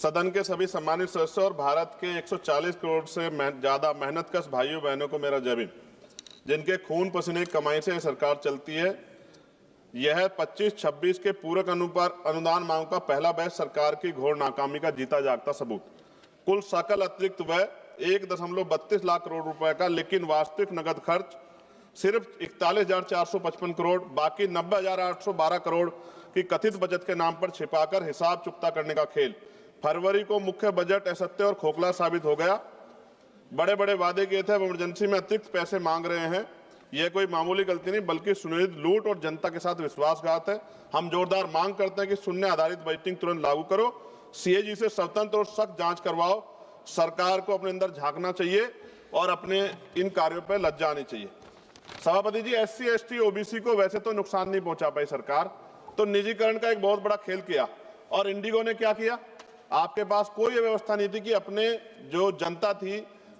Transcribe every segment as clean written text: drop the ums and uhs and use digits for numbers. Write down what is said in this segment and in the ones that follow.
सदन के सभी सम्मानित सदस्यों और भारत के 140 करोड़ से ज्यादा मेहनतकश भाइयों बहनों को मेरा जय भीम। जिनके खून पसीने की कमाई से सरकार चलती है, यह 25-26 के पूरक अनुदान मांग का पहला बैच सरकार की घोर नाकामी का जीता जागता सबूत। कुल सकल अतिरिक्त व्यय 1.32 लाख करोड़ रुपए का, लेकिन वास्तविक नगद खर्च सिर्फ 41,455 करोड़, बाकी 90,812 करोड़ की कथित बचत के नाम पर छिपाकर हिसाब चुकता करने का खेल। फरवरी को मुख्य बजट असत्य और खोखला साबित हो गया। बड़े बड़े वादे किए थे, अब इमरजेंसी में अतिरिक्त पैसे मांग रहे हैं। यह कोई मामूली गलती नहीं बल्कि सुनियोजित लूट और जनता के साथ विश्वासघात है। हम जोरदार मांग करते हैं कि शून्य आधारित बजटिंग तुरंत लागू करो, सीएजी से स्वतंत्र और सख्त जांच करवाओ। सरकार को अपने अंदर झांकना चाहिए और अपने इन कार्यों पर लज्जा आनी चाहिए। सभापति जी, एससी एसटी ओबीसी को वैसे तो नुकसान नहीं पहुंचा पाई सरकार, तो निजीकरण का एक बहुत बड़ा खेल किया। और इंडिगो ने क्या किया? आपके पास कोई व्यवस्था नहीं थी कि अपने जो जनता थी,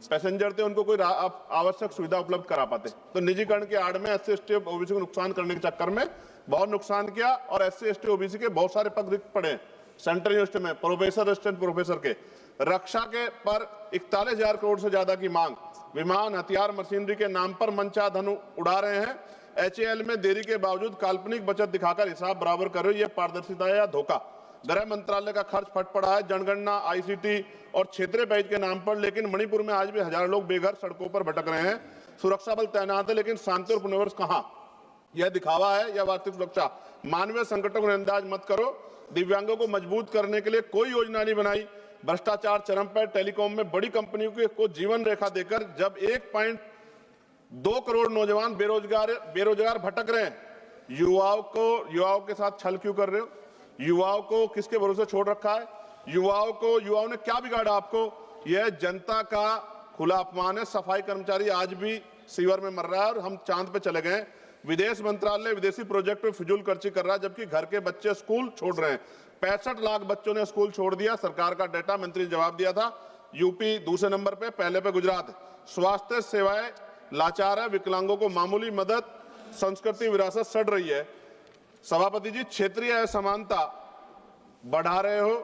पैसेंजर थे, उनको कोई आवश्यक सुविधा उपलब्ध करा पाते। तो निजीकरण के आड़ में एससी एसटी ओबीसी को नुकसान करने के चक्कर में बहुत नुकसान किया और एससी एसटी ओबीसी के बहुत सारे पद रिक्त पड़े सेंट्रल यूनिवर्सिटी में, प्रोफेसर, असिस्टेंट प्रोफेसर के। रक्षा के पर 41,000 करोड़ से ज्यादा की मांग। विमान, हथियार, मशीनरी के नाम पर मनचाहा धन उड़ा रहे हैं। एचएएल में देरी के बावजूद काल्पनिक बचत दिखाकर हिसाब बराबर कर रहे हो, यह पारदर्शिता है या धोखा? गृह मंत्रालय का खर्च फट पड़ा है जनगणना, आईसीटी और क्षेत्रीय पैकेज के नाम पर, लेकिन मणिपुर में आज भी हजारों लोग बेघर सड़कों पर भटक रहे हैं। सुरक्षा बल तैनात है, लेकिन शांति और पुनर्वास कहां? यह दिखावा है या वास्तविक सुरक्षा? मानवीय संकटों को नजरअंदाज मत करो। दिव्यांगों को मजबूत करने के लिए कोई योजना नहीं बनाई। भ्रष्टाचार चरम पर। टेलीकॉम में बड़ी कंपनियों को जीवन रेखा देकर जब 1.2 करोड़ नौजवान बेरोजगार भटक रहे हैं, युवाओं के साथ छल क्यों कर रहे हो? युवाओं को किसके भरोसे छोड़ रखा है? युवाओं ने क्या बिगाड़ा आपको? यह जनता का खुला अपमान है। सफाई कर्मचारी आज भी सीवर में मर रहा है और हम चांद पे चले गए। विदेश मंत्रालय विदेशी प्रोजेक्ट में फिजूल खर्ची कर रहा है, जबकि घर के बच्चे स्कूल छोड़ रहे हैं। 65 लाख बच्चों ने स्कूल छोड़ दिया। सरकार का डेटा मंत्री ने जवाब दिया था। यूपी दूसरे नंबर पे, पहले पे गुजरात। स्वास्थ्य सेवाएं लाचार है। विकलांगों को मामूली मदद, संस्कृति विरासत सड़ रही है। सभापति जी, क्षेत्रीय असमानता बढ़ा रहे हो।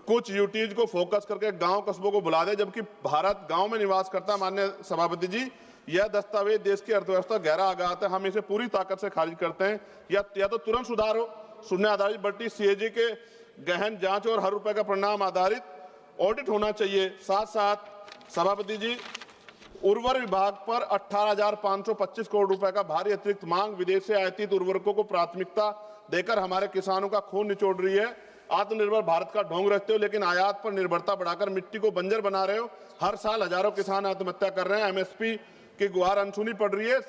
कुछ यूटीज को फोकस करके गांव कस्बों को बुला दे, जबकि भारत गांव में निवास करता। माननीय सभापति जी, यह दस्तावेज देश की अर्थव्यवस्था गहरा आघात है। हम इसे पूरी ताकत से खारिज करते हैं। या तो तुरंत सुधार हो, शून्य आधारित बजटिंग, सीएजी के गहन जांच और हर रुपए का परिणाम आधारित ऑडिट होना चाहिए। साथ साथ सभापति जी, उर्वरक विभाग पर 18,525 करोड़ रुपए का भारी अतिरिक्त मांग। विदेश से आयातित उर्वरकों को प्राथमिकता देकर हमारे किसानों का खून निचोड़ रही है। आत्मनिर्भर भारत का ढोंग रखते हो, लेकिन आयात पर निर्भरता बढ़ाकर मिट्टी को बंजर बना रहे हो। हर साल हजारों किसान आत्महत्या कर रहे हैं। एमएसपी की गुहार अनसुनी पड़ रही है।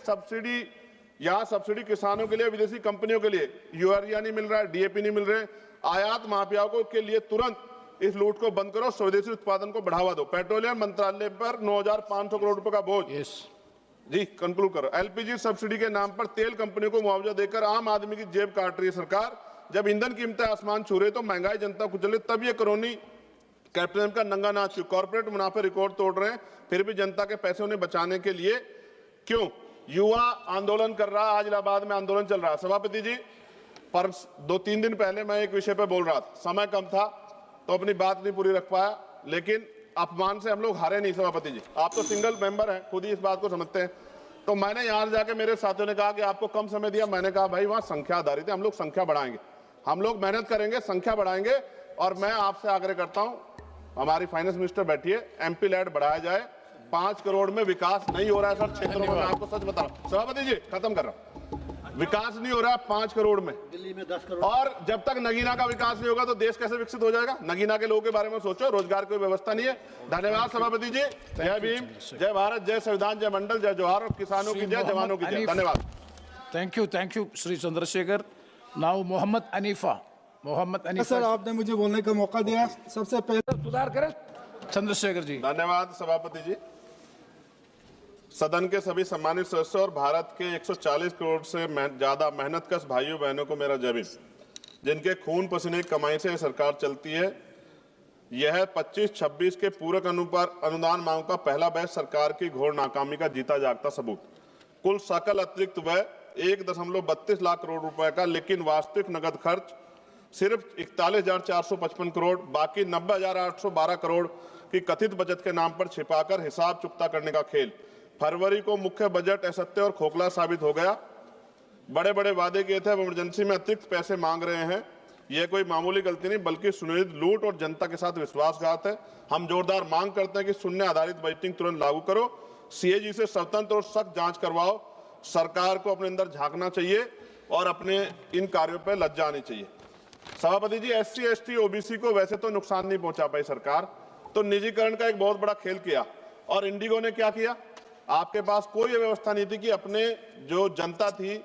सब्सिडी किसानों के लिए, विदेशी कंपनियों के लिए यूरिया नहीं मिल रहा है, डीएपी नहीं मिल रहे। आयात माफियाओं के लिए तुरंत इस लूट को बंद करो, स्वदेशी उत्पादन को बढ़ावा दो। पेट्रोलियम मंत्रालय पर 9,500 करोड़ रुपए का बोझ। जी, कंक्लूड करो। एलपीजी सब्सिडी के नाम पर तेल कंपनियों को मुआवजा देकर आम आदमी की जेब काट रही है सरकार। जब ईंधन कीमतें आसमान छू रहे तो महंगाई जनता को चले, तब ये करोनी कैपिटलिज्म का नंगा नाच क्यों? कॉर्पोरेट मुनाफे रिकॉर्ड तोड़ रहे हैं, फिर भी जनता के पैसे उन्हें बचाने के लिए क्यों? युवा आंदोलन कर रहा है, आज इलाहाबाद में आंदोलन चल रहा है। सभापति जी, पर 2-3 दिन पहले मैं एक विषय पर बोल रहा था, समय कम था तो अपनी बात नहीं पूरी रख पाया, लेकिन अपमान से हम लोग हारे नहीं। सभापति जी, आप तो सिंगल मेंबर हैं, खुद ही इस बात को समझते हैं। तो मैंने यहां जाके मेरे साथियों ने कहा कि आपको कम समय दिया। मैंने कहा भाई वहां संख्या आधारित है, हम लोग संख्या बढ़ाएंगे, हम लोग मेहनत करेंगे, संख्या बढ़ाएंगे। और मैं आपसे आग्रह करता हूं, हमारी फाइनेंस मिनिस्टर बैठी है, एमपी लैड बढ़ाया जाए। 5 करोड़ में विकास नहीं हो रहा है सर क्षेत्रों में, मैं आपको सच बता रहा हूं। सभापति जी, खत्म कर रहा हूं, विकास नहीं हो रहा है 5 करोड़ में। दिल्ली में 10 करोड़। और जब तक नगीना का विकास नहीं होगा तो देश कैसे विकसित हो जाएगा? नगीना के लोगों के बारे में सोचो, रोजगार की व्यवस्था नहीं है। धन्यवाद सभापति जी। जय भीम, जय भारत, जय संविधान, जय मंडल, जय जोहार। और किसानों की जय, जवानों की जय। धन्यवाद। Thank you Shri Chandrashekhar. Now Mohammad Anifa. Sir, आपने मुझे बोलने का मौका दिया। सबसे पहले सुधार करें चंद्रशेखर जी। धन्यवाद सभापति जी। सदन के सभी सम्मानित सदस्यों और भारत के 140 करोड़ से ज्यादा मेहनतकश भाइयों बहनों को मेरा जय भीम। जिनके खून पसीने की कमाई से सरकार चलती है, यह 25-26 के पूरक अनुदान मांग का पहला बैच सरकार की घोर नाकामी का जीता जागता सबूत। कुल सकल अतिरिक्त व्यय 1.32 लाख करोड़ रुपए का, लेकिन वास्तविक नगद खर्च सिर्फ 41,455 करोड़, बाकी 90,812 करोड़ की कथित बचत के नाम पर छिपाकर हिसाब चुकता करने का खेल। फरवरी को मुख्य बजट असत्य और खोखला साबित हो गया। बड़े बड़े वादे किए थे, अब इमरजेंसी में अतिरिक्त पैसे मांग रहे हैं। यह कोई मामूली गलती नहीं बल्कि सुनियोजित लूट और जनता के साथ विश्वासघात है। हम जोरदार मांग करते हैं कि शून्य आधारित बजटिंग तुरंत लागू करो, सीएजी से स्वतंत्र और सख्त जांच करवाओ। सरकार को अपने अंदर झांकना चाहिए और अपने इन कार्यों पर लज्जा आनी चाहिए। सभापति जी, एससी एसटी ओबीसी को वैसे तो नुकसान नहीं पहुंचा पाई सरकार, तो निजीकरण का एक बहुत बड़ा खेल किया। और इंडिगो ने क्या किया? आपके पास कोई व्यवस्था नहीं थी कि अपने जो जनता थी,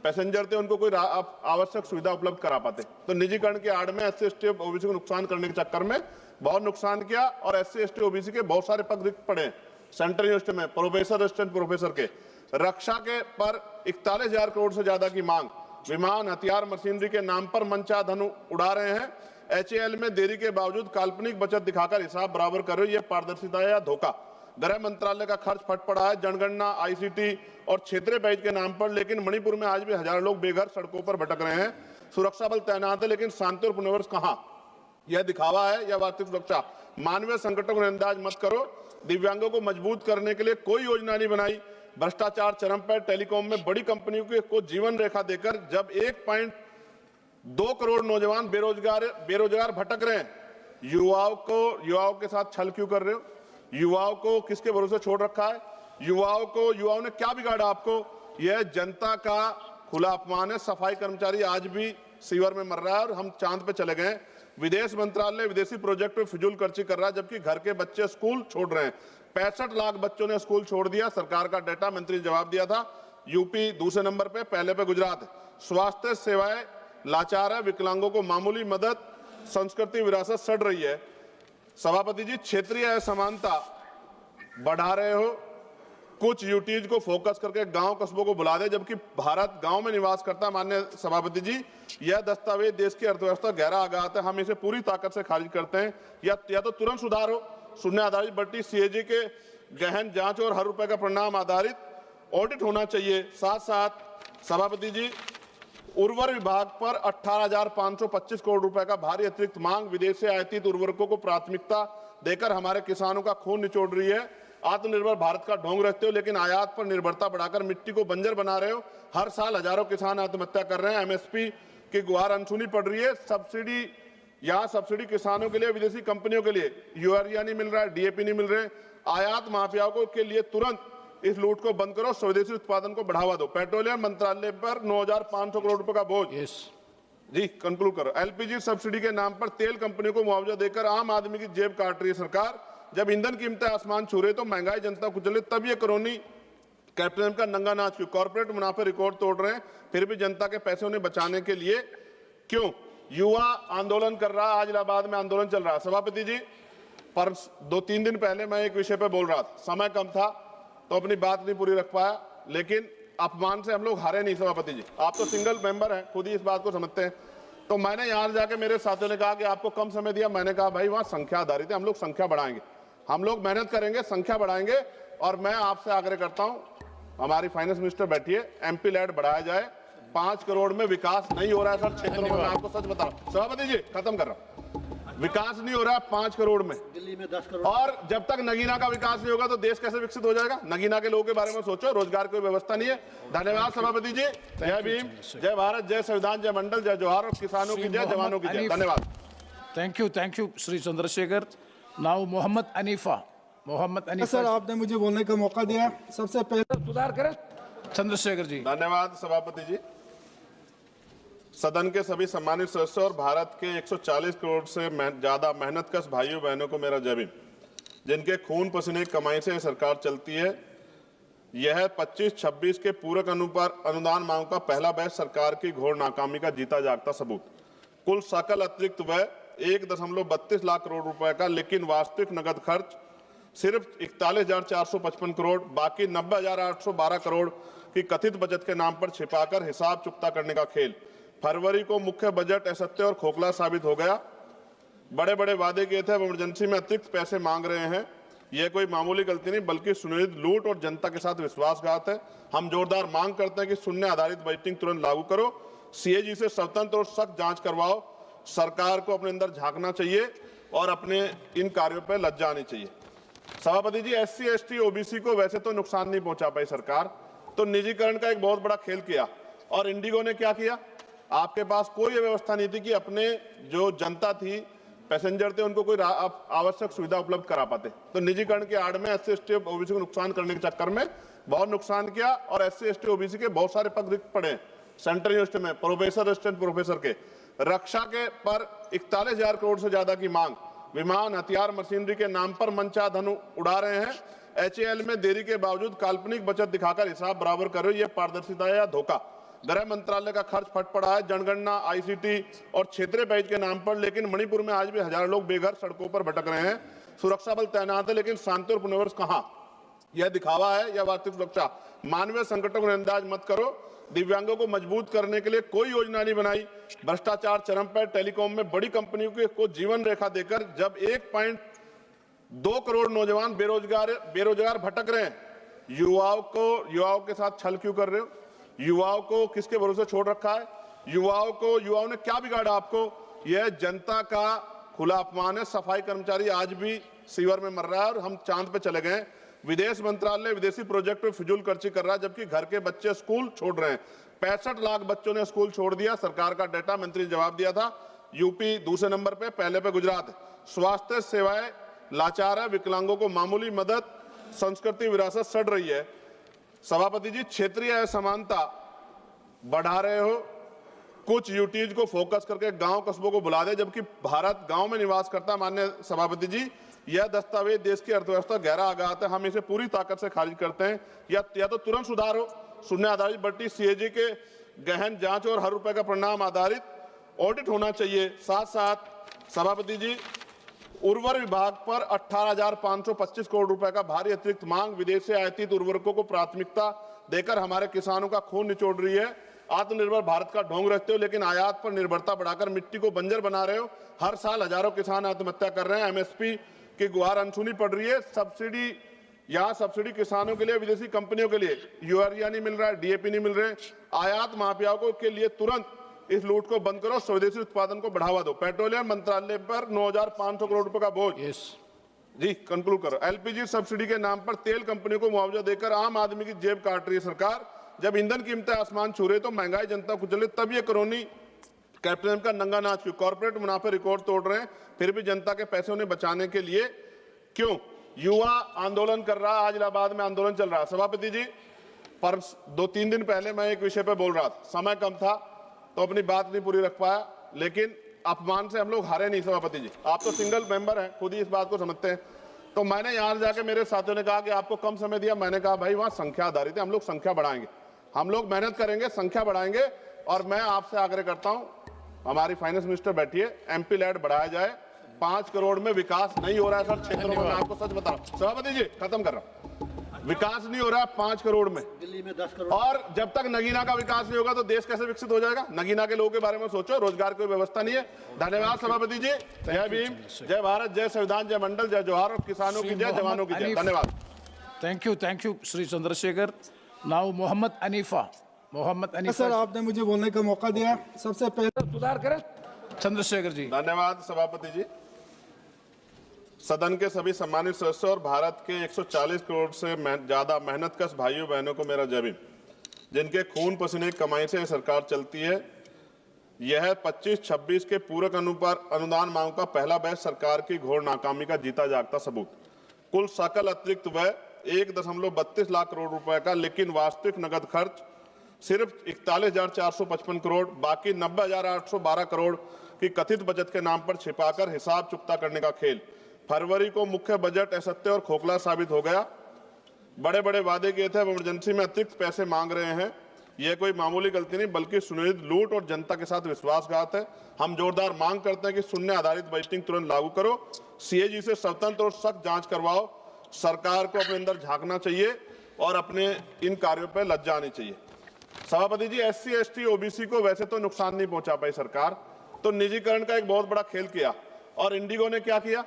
पैसेंजर थे, उनको कोई आवश्यक सुविधा उपलब्ध करा पाते। तो निजीकरण के आड़ में एससी एसटी ओबीसी को नुकसान करने के चक्कर में बहुत नुकसान किया और एससी एसटी ओबीसी के बहुत सारे पद रिक्त पड़े सेंट्रल यूनिवर्सिटी में, प्रोफेसर, असिस्टेंट प्रोफेसर के। रक्षा के पर 41,000 करोड़ से ज्यादा की मांग। विमान, हथियार, मशीनरी के नाम पर मनचाहा धन उड़ा रहे हैं। एचएएल में देरी के बावजूद काल्पनिक बचत दिखाकर हिसाब बराबर कर रहे हो, यह पारदर्शिता या धोखा। गृह मंत्रालय का खर्च फट पड़ा है जनगणना, आईसीटी और क्षेत्रीय पैकेज के नाम पर, लेकिन मणिपुर में आज भी हजारों लोग बेघर सड़कों पर भटक रहे हैं। सुरक्षा बल तैनात है लेकिन शांति और पुनर्वास कहां? यह दिखावा है या वास्तविक सुरक्षा? मानवीय संकटों को नजरअंदाज मत करो। दिव्यांगों को मजबूत करने के लिए कोई योजना नहीं बनाई। भ्रष्टाचार चरम पर। टेलीकॉम में बड़ी कंपनियों को जीवन रेखा देकर जब 1.2 करोड़ नौजवान बेरोजगार भटक रहे हैं, युवाओं के साथ छल क्यों कर रहे हो? युवाओं को किसके भरोसे छोड़ रखा है? युवाओं ने क्या बिगाड़ा आपको? यह जनता का खुला अपमान है। सफाई कर्मचारी आज भी सीवर में मर रहा है और हम चांद पे चले गए। विदेश मंत्रालय विदेशी प्रोजेक्ट में फिजूल खर्ची कर रहा है, जबकि घर के बच्चे स्कूल छोड़ रहे हैं। 65 लाख बच्चों ने स्कूल छोड़ दिया। सरकार का डेटा मंत्री ने जवाब दिया था। यूपी दूसरे नंबर पे, पहले पे गुजरात है। स्वास्थ्य सेवाएं लाचार है। विकलांगों को मामूली मदद, संस्कृति विरासत सड़ रही है। सभापति जी, क्षेत्रीय असमानता बढ़ा रहे हो। कुछ यूटीज को फोकस करके गांव कस्बों को बुला दे, जबकि भारत गांव में निवास करता है। माननीय सभापति जी, यह दस्तावेज देश की अर्थव्यवस्था गहरा आघात है। हम इसे पूरी ताकत से खारिज करते हैं। या तो तुरंत सुधार हो, शून्य आधारित बजट, सीएजी के गहन जांच और हर रुपए का परिणाम आधारित ऑडिट होना चाहिए। साथ साथ सभापति जी, उर्वर विभाग पर 18,525 करोड़ रुपए का भारी अतिरिक्त मांग। विदेश से आयातित उर्वरकों को प्राथमिकता देकर हमारे किसानों का खून निचोड़ रही है। आत्मनिर्भर भारत का ढोंग रखते हो, लेकिन आयात पर निर्भरता बढ़ाकर मिट्टी को बंजर बना रहे हो। हर साल हजारों किसान आत्महत्या कर रहे हैं। एमएसपी की गुहार अनसुनी पड़ रही है। सब्सिडी किसानों के लिए, विदेशी कंपनियों के लिए यूरिया नहीं मिल रहा है, डीएपी नहीं मिल रहे। आयात माफियाओं के लिए तुरंत इस लूट को बंद करो, स्वदेशी उत्पादन को बढ़ावा दो। पेट्रोलियम मंत्रालय पर 9,500 करोड़ रुपए का बोझ। जी कंक्लूड करो। एलपीजी सब्सिडी के नाम पर तेल कंपनियों को मुआवजा देकर आम आदमी की जेब काट रही है सरकार। जब ईंधन कीमतें आसमान छू रही तो महंगाई जनता को चले, तब ये करोनी कैपिटलिज्म का नंगा नाच क्यों? कॉर्पोरेट मुनाफे रिकॉर्ड तोड़ रहे हैं, फिर भी जनता के पैसे उन्हें बचाने के लिए क्यों? युवा आंदोलन कर रहा है, आज इलाहाबाद में आंदोलन चल रहा है। सभापति जी, पर 2-3 दिन पहले मैं एक विषय पर बोल रहा था, समय कम था तो अपनी बात नहीं पूरी रख पाया, लेकिन अपमान से हम लोग हारे नहीं। सभापति जी, आप तो सिंगल मेंबर हैं, खुद ही इस बात को समझते हैं। तो मैंने यहां जाके मेरे साथियों ने कहा कि आपको कम समय दिया। मैंने कहा भाई वहां संख्या आधारित है, हम लोग संख्या बढ़ाएंगे, हम लोग मेहनत करेंगे, संख्या बढ़ाएंगे। और मैं आपसे आग्रह करता हूं, हमारी फाइनेंस मिनिस्टर बैठी है, एमपी लैड बढ़ाया जाए। 5 करोड़ में विकास नहीं हो रहा है सर क्षेत्रों में, मैं आपको सच बता रहा हूं। सभापति जी खत्म कर रहा हूं, विकास नहीं हो रहा है 5 करोड़ में। दिल्ली में 10 करोड़। और जब तक नगीना का विकास नहीं होगा तो देश कैसे विकसित हो जाएगा? नगीना के लोगों के बारे में सोचो, रोजगार की व्यवस्था नहीं है। धन्यवाद सभापति जी। जय भीम, जय भारत, जय संविधान, जय मंडल, जय जोहार। और किसानों की जय, जवानों की जय। धन्यवाद। Thank you Shri Chandrashekhar. Now Mohammad Anifa. Sir, आपने मुझे बोलने का मौका दिया। सबसे पहले सुधार करें चंद्रशेखर जी। धन्यवाद सभापति जी। सदन के सभी सम्मानित सदस्यों और भारत के 140 करोड़ से ज्यादा मेहनतकश भाइयों बहनों को मेरा जय भीम, जिनके खून पसीने की कमाई से सरकार चलती है। यह 25-26 के पूरक अनुदान मांग का पहला बैच सरकार की घोर नाकामी का जीता जागता सबूत। कुल सकल अतिरिक्त व्यय 1.32 लाख करोड़ रुपए का, लेकिन वास्तविक नगद खर्च सिर्फ 41,455 करोड़, बाकी 90,812 करोड़ की कथित बचत के नाम पर छिपाकर हिसाब चुकता करने का खेल। फरवरी को मुख्य बजट असत्य और खोखला साबित हो गया। बड़े बड़े वादे किए थे, अब इमरजेंसी में अतिरिक्त पैसे मांग रहे हैं। यह कोई मामूली गलती नहीं बल्कि सुनियोजित लूट और जनता के साथ विश्वासघात है। हम जोरदार मांग करते हैं कि शून्य आधारित बजटिंग तुरंत लागू करो, सीएजी से स्वतंत्र और सख्त जांच करवाओ। सरकार को अपने अंदर झांकना चाहिए और अपने इन कार्यों पर लज्जा आनी चाहिए। सभापति जी, SC ST OBC को वैसे तो नुकसान नहीं पहुंचा पाई सरकार, तो निजीकरण का एक बहुत बड़ा खेल किया। और इंडिगो ने क्या किया? आपके पास कोई व्यवस्था नहीं थी कि अपने जो जनता थी, पैसेंजर थे, उनको कोई आवश्यक सुविधा उपलब्ध करा पाते। तो निजीकरण के आड़ में SC ST OBC को नुकसान करने के चक्कर में बहुत नुकसान किया और SC ST OBC के बहुत सारे पद रिक्त पड़े सेंट्रल यूनिवर्सिटी में, प्रोफेसर, असिस्टेंट प्रोफेसर के। रक्षा के पर 41,000 करोड़ से ज्यादा की मांग, विमान, हथियार, मशीनरी के नाम पर मनचाहा धन उड़ा रहे हैं। HAL में देरी के बावजूद काल्पनिक बचत दिखाकर हिसाब बराबर कर रहे हो, यह पारदर्शिता है या धोखा? गृह मंत्रालय का खर्च फट पड़ा है जनगणना, ICT और क्षेत्रीय पैकेज के नाम पर, लेकिन मणिपुर में आज भी हजारों लोग बेघर सड़कों पर भटक रहे हैं। सुरक्षा बल तैनात है, लेकिन शांति और पुनर्वास कहां? यह दिखावा है या वास्तविक सुरक्षा? मानवीय संकटों को नजरअंदाज मत करो। दिव्यांगों को मजबूत करने के लिए कोई योजना नहीं बनाई। भ्रष्टाचार चरम पर। टेलीकॉम में बड़ी कंपनियों को जीवन रेखा देकर जब 1.2 करोड़ नौजवान बेरोजगार भटक रहे हैं, युवाओं के साथ छल क्यों कर रहे हो? युवाओं को किसके भरोसे छोड़ रखा है? युवाओं ने क्या बिगाड़ा आपको? यह जनता का खुला अपमान है। सफाई कर्मचारी आज भी सीवर में मर रहा है और हम चांद पे चले गए। विदेश मंत्रालय विदेशी प्रोजेक्ट में फिजूल खर्ची कर रहा है, जबकि घर के बच्चे स्कूल छोड़ रहे हैं। 65 लाख बच्चों ने स्कूल छोड़ दिया। सरकार का डेटा मंत्री ने जवाब दिया था। यूपी दूसरे नंबर पे, पहले पे गुजरात है। स्वास्थ्य सेवाएं लाचार है, विकलांगों को मामूली मदद, संस्कृति विरासत सड़ रही है। सभापति जी, क्षेत्रीय असमानता बढ़ा रहे हो। कुछ यूटीज को फोकस करके गांव कस्बों को बुला दे, जबकि भारत गांव में निवास करता है। माननीय सभापति जी, यह दस्तावेज देश की अर्थव्यवस्था गहरा आघात है। हम इसे पूरी ताकत से खारिज करते हैं। या तो तुरंत सुधार हो। शून्य आधारित बढ़ती CAG के गहन जांच और हर रुपए का परिणाम आधारित ऑडिट होना चाहिए। साथ साथ सभापति जी, उर्वर विभाग पर 18,525 करोड़ रुपए का भारी अतिरिक्त मांग विदेश से आयातित उर्वरकों को प्राथमिकता देकर हमारे किसानों का खून निचोड़ रही है। आत्मनिर्भर भारत का ढोंग रखते हो, लेकिन आयात पर निर्भरता बढ़ाकर मिट्टी को बंजर बना रहे हो। हर साल हजारों किसान आत्महत्या कर रहे हैं। MSP की गुहार अनसुनी पड़ रही है। सब्सिडी किसानों के लिए, विदेशी कंपनियों के लिए यूरिया नहीं मिल रहा है, DAP नहीं मिल रहे। आयात माफियाओं के लिए तुरंत इस लूट को बंद करो, स्वदेशी उत्पादन को बढ़ावा दो। पेट्रोलियम मंत्रालय पर 9,500 करोड़ रुपए का बोझ। जी, कंक्लूड करो। LPG सब्सिडी के नाम पर तेल कंपनियों को मुआवजा देकर आम आदमी की जेब काट रही है सरकार। जब ईंधन कीमतें आसमान छू रहे तो महंगाई जनता को कुचले, तब ये करोनी कैप्टन का नंगा नाच क्यों? कॉर्पोरेट मुनाफे रिकॉर्ड तोड़ रहे हैं, फिर भी जनता के पैसे उन्हें बचाने के लिए क्यों? युवा आंदोलन कर रहा है। आज इलाहाबाद में आंदोलन चल रहा है। सभापति जी, पर 2-3 दिन पहले मैं एक विषय पर बोल रहा था, समय कम था तो अपनी बात नहीं पूरी रख पाया, लेकिन अपमान से हम लोग हारे नहीं। सभापति जी, आप तो सिंगल मेंबर हैं, खुद ही इस बात को समझते हैं। तो मैंने यहां जाके, मेरे साथियों ने कहा कि आपको कम समय दिया। मैंने कहा भाई, वहां संख्या आधारित है, हम लोग संख्या बढ़ाएंगे, हम लोग मेहनत करेंगे, संख्या बढ़ाएंगे। और मैं आपसे आग्रह करता हूं, हमारी फाइनेंस मिनिस्टर बैठी है, MP लैड बढ़ाया जाए। 5 करोड़ में विकास नहीं हो रहा है सर क्षेत्रों में, मैं आपको सच बता रहा हूं। सभापति जी, खत्म कर रहा हूं। विकास नहीं हो रहा है 5 करोड़ में। दिल्ली में 10 करोड़। और जब तक नगीना का विकास नहीं होगा तो देश कैसे विकसित हो जाएगा? नगीना के लोगों के बारे में सोचो। रोजगार की व्यवस्था नहीं है। धन्यवाद सभापति जी। जय भीम, जय भारत, जय संविधान, जय मंडल, जय जोहार। और किसानों की जय, जवानों की जय। धन्यवाद। Thank you Shri Chandrashekhar. Now Mohammad Anifa. Sir, आपने मुझे बोलने का मौका दिया। सबसे पहले सुधार करें चंद्रशेखर जी। धन्यवाद सभापति जी। सदन के सभी सम्मानित सदस्यों और भारत के 140 करोड़ से ज्यादा मेहनतकश भाइयों बहनों को मेरा जय भीम, जिनके खून पसीने की कमाई से सरकार चलती है। यह 25-26 के पूरक अनुदान मांग का पहला बैच सरकार की घोर नाकामी का जीता जागता सबूत। कुल सकल अतिरिक्त व्यय 1.32 लाख करोड़ रुपए का, लेकिन वास्तविक नगद खर्च सिर्फ 41,455 करोड़। बाकी 90,812 करोड़ की कथित बचत के नाम पर छिपाकर हिसाब चुकता करने का खेल। फरवरी को मुख्य बजट असत्य और खोखला साबित हो गया। बड़े बड़े वादे किए थे, अब इमरजेंसी में अतिरिक्त पैसे मांग रहे हैं। यह कोई मामूली गलती नहीं, बल्कि सुनियोजित लूट और जनता के साथ विश्वासघात है। हम जोरदार मांग करते हैं कि शून्य आधारित बजटिंग तुरंत लागू करो। CAG से स्वतंत्र और सख्त जांच करवाओ। सरकार को अपने अंदर झांकना चाहिए और अपने इन कार्यों पर लज्जा आनी चाहिए। सभापति जी, SC ST OBC को वैसे तो नुकसान नहीं पहुंचा पाई सरकार, तो निजीकरण का एक बहुत बड़ा खेल किया। और इंडिगो ने क्या किया?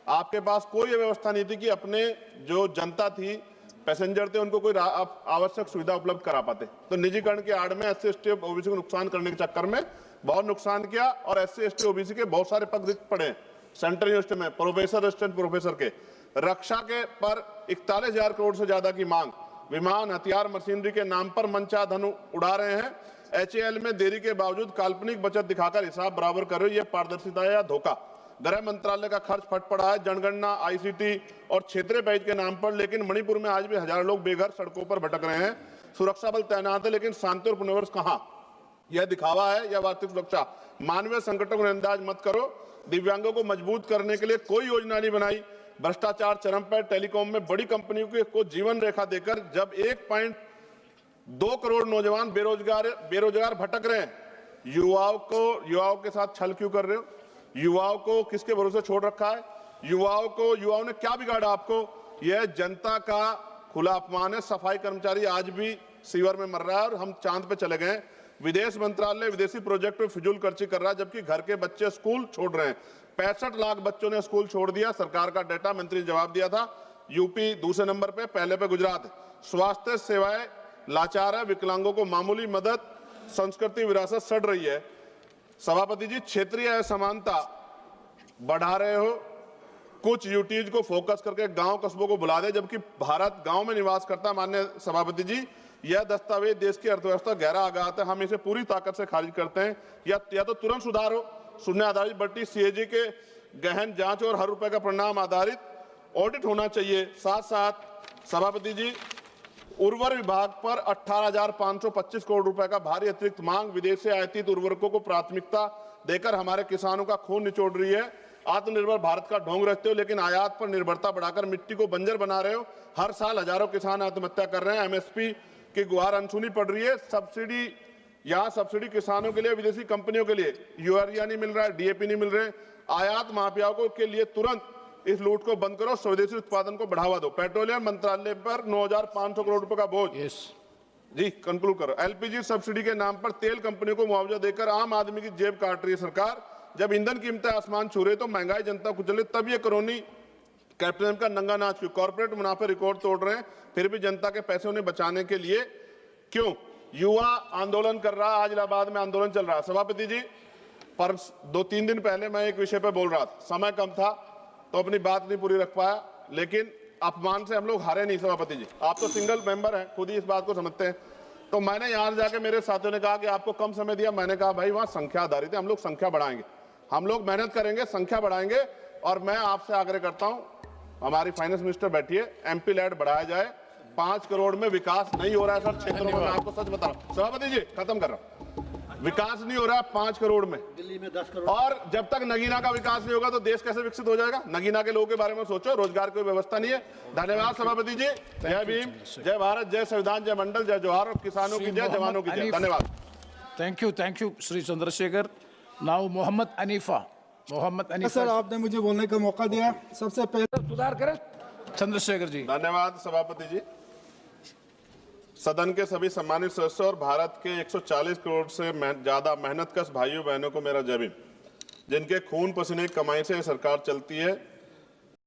आपके पास कोई व्यवस्था नहीं थी कि अपने जो जनता थी, पैसेंजर थे, उनको कोई आवश्यक सुविधा उपलब्ध करा पाते। तो निजीकरण के आड़ में SC ST OBC को नुकसान करने के चक्कर में बहुत नुकसान किया और एससी एसटी ओबीसी के बहुत सारे पद रिक्त पड़े हैं सेंट्रल यूनिवर्सिटी में, प्रोफेसर असिस्टेंट प्रोफेसर के। रक्षा के पर 41,000 करोड़ से ज्यादा की मांग, विमान हथियार मशीनरी के नाम पर मनचाहा धन उड़ा रहे हैं। एचएएल में देरी के बावजूद काल्पनिक बचत दिखाकर हिसाब बराबर कर रहे हो, यह पारदर्शिता है या धोखा। गृह मंत्रालय का खर्च फट पड़ा है जनगणना, आईसीटी और क्षेत्रीय पैकेज के नाम पर, लेकिन मणिपुर में आज भी हजारों लोग बेघर सड़कों पर भटक रहे हैं। सुरक्षा बल तैनात है लेकिन शांति और पुनर्वास कहां? यह दिखावा है या वास्तविक सुरक्षा? मानवीय संकटों को नजरअंदाज मत करो। दिव्यांगों को मजबूत करने के लिए कोई योजना नहीं बनाई। भ्रष्टाचार चरम पर, टेलीकॉम में बड़ी कंपनियों को जीवन रेखा देकर जब 1.2 करोड़ नौजवान बेरोजगार भटक रहे हैं, युवाओं के साथ छल क्यों कर रहे हो? युवाओं को किसके भरोसे छोड़ रखा है? युवाओं ने क्या बिगाड़ा आपको? यह जनता का खुला अपमान है। सफाई कर्मचारी आज भी सीवर में मर रहा है और हम चांद पे चले गए। विदेश मंत्रालय विदेशी प्रोजेक्ट में फिजूल खर्ची कर रहा है, जबकि घर के बच्चे स्कूल छोड़ रहे हैं। 65 लाख बच्चों ने स्कूल छोड़ दिया, सरकार का डाटा, मंत्री ने जवाब दिया था। यूपी दूसरे नंबर पे, पहले पे गुजरात है। स्वास्थ्य सेवाएं लाचार है, विकलांगों को मामूली मदद, संस्कृति विरासत सड़ रही है। सभापति जी, क्षेत्रीय असमानता बढ़ा रहे हो, कुछ यूटीज को फोकस करके गांव कस्बों को बुला दे, जबकि भारत गांव में निवास करता। माननीय सभापति जी, यह दस्तावेज देश की अर्थव्यवस्था गहरा आघात है, हम इसे पूरी ताकत से खारिज करते हैं। या तो तुरंत सुधार हो, शून्य आधारित बढ़ती सीएजी के गहन जांच और हर रुपए का परिणाम आधारित ऑडिट होना चाहिए। साथ साथ सभापति जी, उर्वरक विभाग पर 18,525 करोड़ रुपए का भारी अतिरिक्त मांग, विदेश से आयातित उर्वरकों को प्राथमिकता देकर हमारे किसानों का खून निचोड़ रही है। आत्मनिर्भर भारत का ढोंग रखते हो लेकिन आयात पर निर्भरता बढ़ाकर मिट्टी को बंजर बना रहे हो। हर साल हजारों किसान आत्महत्या कर रहे हैं। एमएसपी की गुहार अनसुनी पड़ रही है। सब्सिडी किसानों के लिए, विदेशी कंपनियों के लिए यूरिया नहीं मिल रहा है, डीएपी नहीं मिल रहे। आयात माफियाओं के लिए तुरंत इस लूट को बंद करो, स्वदेशी उत्पादन को बढ़ावा दो। पेट्रोलियम मंत्रालय पर 9,500 करोड़ रुपए का बोझ। जी कंक्लूड करो। एलपीजी सब्सिडी के नाम पर तेल कंपनियों को मुआवजा देकर आम आदमी की जेब काट रही है सरकार। जब ईंधन कीमतें आसमान छू रही तो महंगाई जनता को चले, तब ये करोनी कैप्टन का नंगा नाच क्यों? कॉर्पोरेट मुनाफे रिकॉर्ड तोड़ रहे हैं, फिर भी जनता के पैसे उन्हें बचाने के लिए क्यों? युवा आंदोलन कर रहा है, आज इलाहाबाद में आंदोलन चल रहा है। सभापति जी, पर 2-3 दिन पहले मैं एक विषय पर बोल रहा था, समय कम था तो अपनी बात नहीं पूरी रख पाया, लेकिन अपमान से हम लोग हारे नहीं। सभापति जी, आप तो सिंगल मेंबर हैं, खुद ही इस बात को समझते हैं। तो मैंने यहां जाके मेरे साथियों ने कहा कि आपको कम समय दिया। मैंने कहा भाई वहां संख्या आधारित है, हम लोग संख्या बढ़ाएंगे, हम लोग मेहनत करेंगे, संख्या बढ़ाएंगे। और मैं आपसे आग्रह करता हूं, हमारी फाइनेंस मिनिस्टर बैठी है, एमपी लैड बढ़ाया जाए। 5 करोड़ में विकास नहीं हो रहा है सर क्षेत्रों में, मैं आपको सच बता रहा हूं। सभापति जी खत्म कर रहा हूं, विकास नहीं हो रहा है 5 करोड़ में। दिल्ली में 10 करोड़। और जब तक नगीना का विकास नहीं होगा तो देश कैसे विकसित हो जाएगा? नगीना के लोगों के बारे में सोचो, रोजगार की व्यवस्था नहीं है। धन्यवाद सभापति जी। जय भीम, जय भारत, जय संविधान, जय मंडल, जय जोहार, और किसानों की जय, जवानों की जय। धन्यवाद। Thank you Shri Chandrashekhar. Now Mohammad Anifa. Sir, आपने मुझे बोलने का मौका दिया। सबसे पहले सुधार करें चंद्रशेखर जी। धन्यवाद सभापति जी। सदन के सभी सम्मानित सदस्यों और भारत के 140 करोड़ से ज्यादा मेहनतकश भाइयों बहनों को मेरा जय भीम। जिनके खून पसीने की कमाई से सरकार चलती है,